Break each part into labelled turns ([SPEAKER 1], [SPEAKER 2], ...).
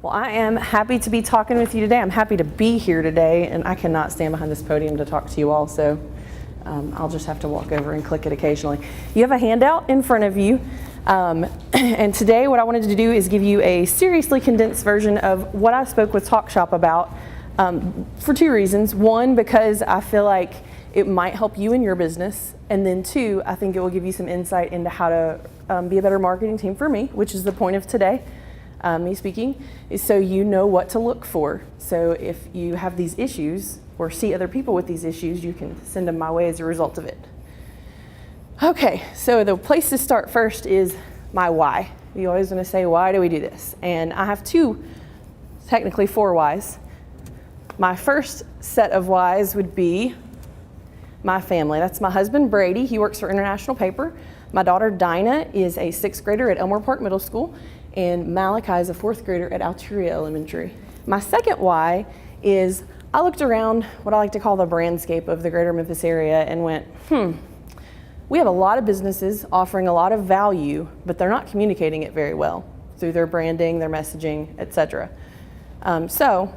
[SPEAKER 1] Well, I am happy to be talking with you today. I'm happy to be here today, and I cannot stand behind this podium to talk to you all, so I'll just have to walk over and click it occasionally. You have a handout in front of you, and today what I wanted to do is give you a seriously condensed version of what I spoke with Talk Shop about for two reasons. One, because I feel like it might help you in your business, and then two, I think it will give you some insight into how to be a better marketing team for me, which is the point of today. Me speaking, is so you know what to look for. So if you have these issues or see other people with these issues, you can send them my way as a result of it. Okay, so the place to start first is my why. You always want to say, why do we do this? And I have technically four whys. My first set of whys would be my family. That's my husband, Brady. He works for International Paper. My daughter, Dinah, is a sixth grader at Elmore Park Middle School. And Malachi is a fourth grader at Alturia Elementary. My second why is I looked around what I like to call the brandscape of the greater Memphis area and went, we have a lot of businesses offering a lot of value, but they're not communicating it very well through their branding, their messaging, etc. So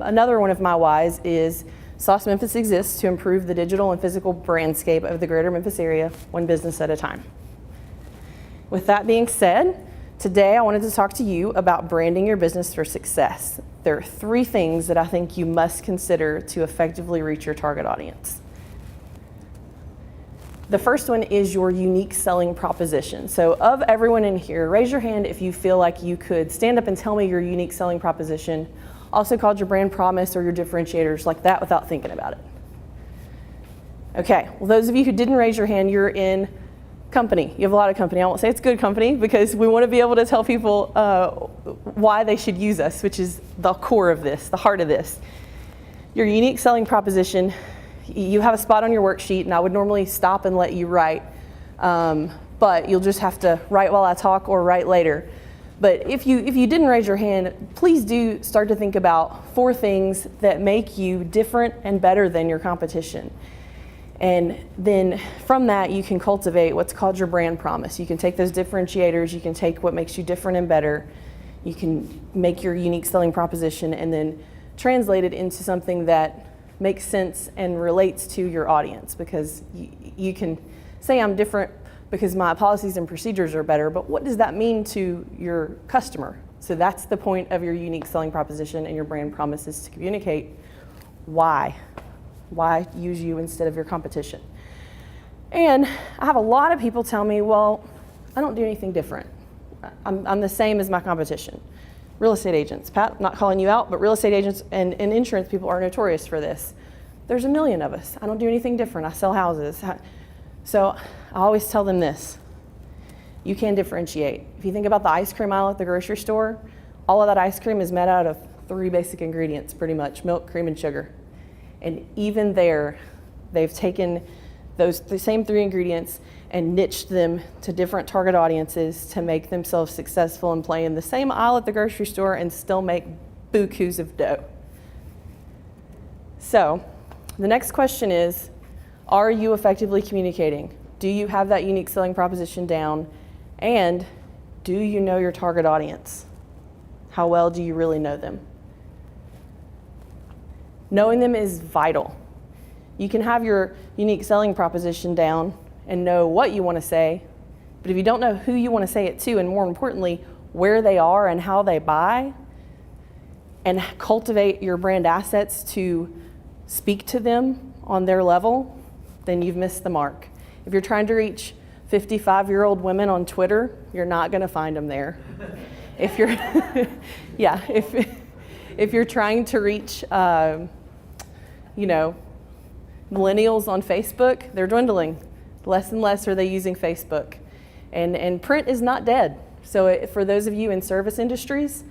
[SPEAKER 1] another one of my whys is Sauce Memphis exists to improve the digital and physical brandscape of the greater Memphis area, one business at a time. With that being said, today I wanted to talk to you about branding your business for success. There are three things that I think you must consider to effectively reach your target audience. The first one is your unique selling proposition. So of everyone in here, raise your hand if you feel like you could stand up and tell me your unique selling proposition, also called your brand promise or your differentiators, like that without thinking about it. Okay, well those of you who didn't raise your hand, you're in company. You have a lot of company. I won't say it's good company because we want to be able to tell people why they should use us, which is the core of this, the heart of this. Your unique selling proposition, you have a spot on your worksheet, and I would normally stop and let you write, but you'll just have to write while I talk or write later. But if you didn't raise your hand, please do start to think about four things that make you different and better than your competition. And then from that, you can cultivate what's called your brand promise. You can take those differentiators, you can take what makes you different and better, you can make your unique selling proposition and then translate it into something that makes sense and relates to your audience. Because you can say I'm different because my policies and procedures are better, but what does that mean to your customer? So that's the point of your unique selling proposition and your brand promise, is to communicate why. Why use you instead of your competition? And I have a lot of people tell me, well, I don't do anything different. I'm the same as my competition. Real estate agents, Pat, I'm not calling you out, but real estate agents and insurance people are notorious for this. There's a million of us. I don't do anything different. I sell houses. So I always tell them this. You can differentiate. If you think about the ice cream aisle at the grocery store, all of that ice cream is made out of three basic ingredients, pretty much: milk, cream, and sugar. And even there, they've taken the same three ingredients and niched them to different target audiences to make themselves successful and play in the same aisle at the grocery store and still make bukus of dough. So the next question is, are you effectively communicating? Do you have that unique selling proposition down? And do you know your target audience? How well do you really know them? Knowing them is vital. You can have your unique selling proposition down and know what you want to say, but if you don't know who you want to say it to, and more importantly, where they are and how they buy, and cultivate your brand assets to speak to them on their level, then you've missed the mark. If you're trying to reach 55-year-old women on Twitter, you're not going to find them there. If you're, if you're trying to reach millennials on Facebook, they're dwindling. Less and less are they using Facebook. And print is not dead. So for those of you in service industries,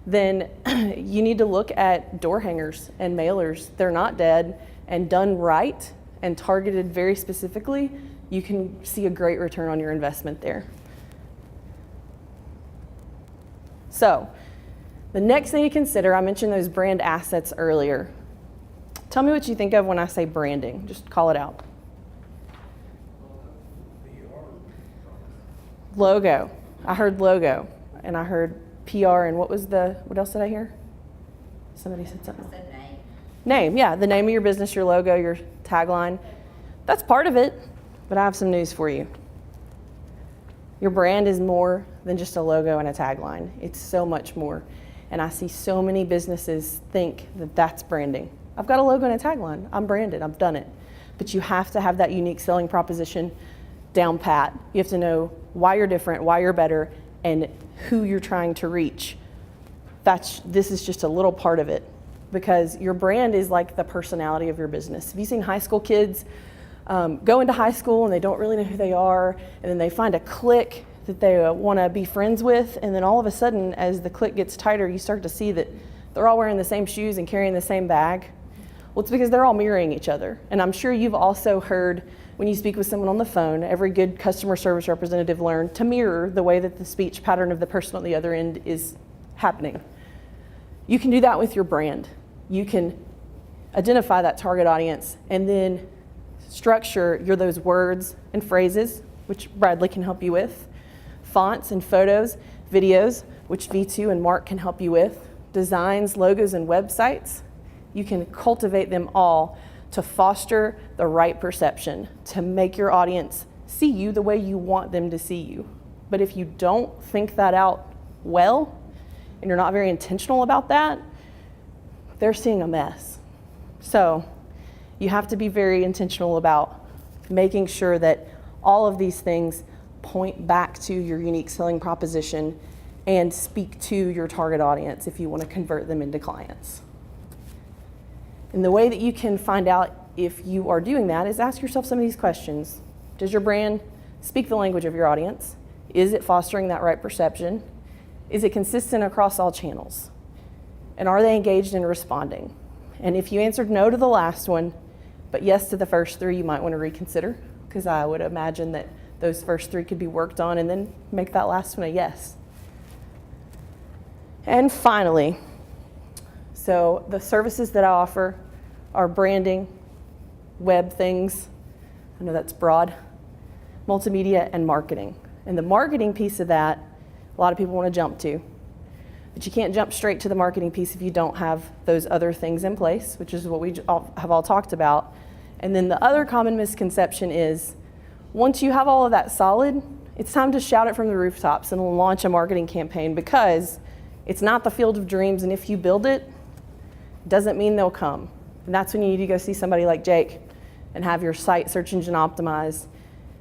[SPEAKER 1] then you need to look at door hangers and mailers. They're not dead, and done right and targeted very specifically, you can see a great return on your investment there. So the next thing to consider, I mentioned those brand assets earlier. Tell me what you think of when I say branding. Just call it out. Logo. I heard logo, and I heard PR, and what else did I hear? Somebody said something.
[SPEAKER 2] I said name.
[SPEAKER 1] Name, yeah, the name of your business, your logo, your tagline. That's part of it, but I have some news for you. Your brand is more than just a logo and a tagline. It's so much more. And I see so many businesses think that that's branding. I've got a logo and a tagline. I'm branded. I've done it. But you have to have that unique selling proposition down pat. You have to know why you're different, why you're better, and who you're trying to reach. This is just a little part of it, because your brand is like the personality of your business. Have you seen high school kids go into high school and they don't really know who they are, and then they find a clique that they want to be friends with, and then all of a sudden, as the clique gets tighter, you start to see that they're all wearing the same shoes and carrying the same bag? Well, it's because they're all mirroring each other. And I'm sure you've also heard, when you speak with someone on the phone, every good customer service representative learned to mirror the way that the speech pattern of the person on the other end is happening. You can do that with your brand. You can identify that target audience and then structure those words and phrases, which Bradley can help you with, fonts and photos, videos, which V2 and Mark can help you with, designs, logos, and websites. You can cultivate them all to foster the right perception, to make your audience see you the way you want them to see you. But if you don't think that out well, and you're not very intentional about that, they're seeing a mess. So you have to be very intentional about making sure that all of these things point back to your unique selling proposition and speak to your target audience if you want to convert them into clients. And the way that you can find out if you are doing that is ask yourself some of these questions. Does your brand speak the language of your audience? Is it fostering that right perception? Is it consistent across all channels? And are they engaged in responding? And if you answered no to the last one, but yes to the first three, you might want to reconsider, because I would imagine that those first three could be worked on and then make that last one a yes. And finally, so the services that I offer are branding, web things, I know that's broad, multimedia, and marketing. And the marketing piece of that, a lot of people want to jump to. But you can't jump straight to the marketing piece if you don't have those other things in place, which is what we have all talked about. And then the other common misconception is, once you have all of that solid, it's time to shout it from the rooftops and launch a marketing campaign, because it's not the field of dreams, and if you build it, doesn't mean they'll come. And that's when you need to go see somebody like Jake and have your site search engine optimized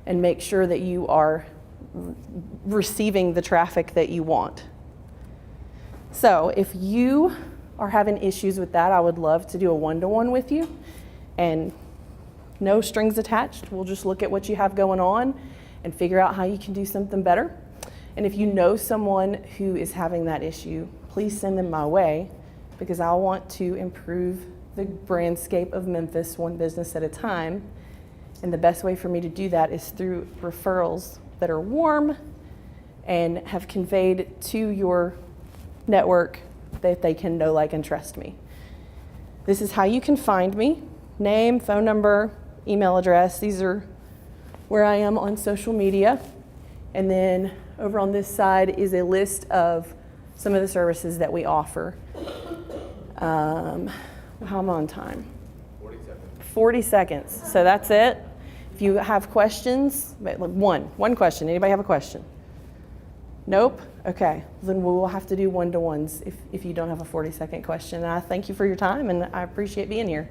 [SPEAKER 1] and make sure that you are receiving the traffic that you want. So if you are having issues with that, I would love to do a one-to-one with you, and no strings attached. We'll just look at what you have going on and figure out how you can do something better. And if you know someone who is having that issue, please send them my way, because I want to improve the brandscape of Memphis one business at a time. And the best way for me to do that is through referrals that are warm and have conveyed to your network that they can know, like, and trust me. This is how you can find me: name, phone number, email address. These are where I am on social media. And then over on this side is a list of some of the services that we offer. How am I on time?
[SPEAKER 3] 40 seconds.
[SPEAKER 1] 40 seconds. So that's it. If you have questions, one question. Anybody have a question? Nope? Okay. Then we will have to do one-to-ones if you don't have a 40-second question. And I thank you for your time, and I appreciate being here.